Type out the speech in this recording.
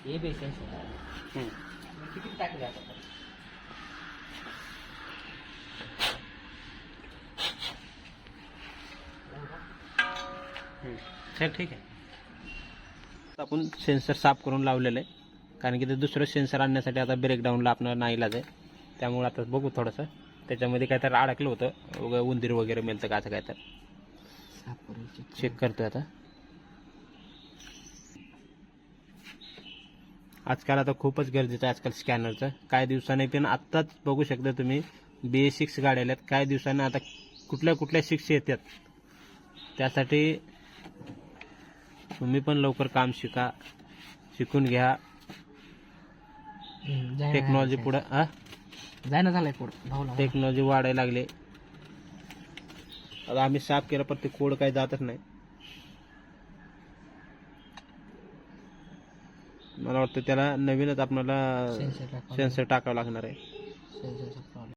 हे बेसेन्स हं. किती टाकले आता चल ठीक आहे. आपण सेन्सर साफ करून लावलेलं आहे, कारण की ते दुसरं सेन्सर आणण्यासाठी आता ब्रेकडाऊनला आपल्याला नाही इलाज आहे. त्यामुळे आता बघू थोडंसं त्याच्यामध्ये काय तर अडकलं होतं, उंदीर वगैरे मिळतं का असं काय तर साफ करून चेक करतोय आता. आजकाल आता खूपच गरजेचं आहे आजकाल स्कॅनरचं. काही दिवसांनी पण आत्ताच बघू शकता तुम्ही BS6 गाड्या आल्यात. काही दिवसांनी आता कुठल्या कुठल्या 6 येतात. त्यासाठी तुम्ही पण लवकर काम शिकून घ्या. टेक्नॉलॉजी पुढं जायना झालाय पुढं भाऊला टेक्नॉलॉजी वाढायला लागली. आता आम्ही साफ केलं पण ते कोड काही जातच नाही. मला वाटतं त्याला नवीनच आपल्याला सेन्सर टाकावं लागणार आहे. सेन्सरचा प्रॉब्लेम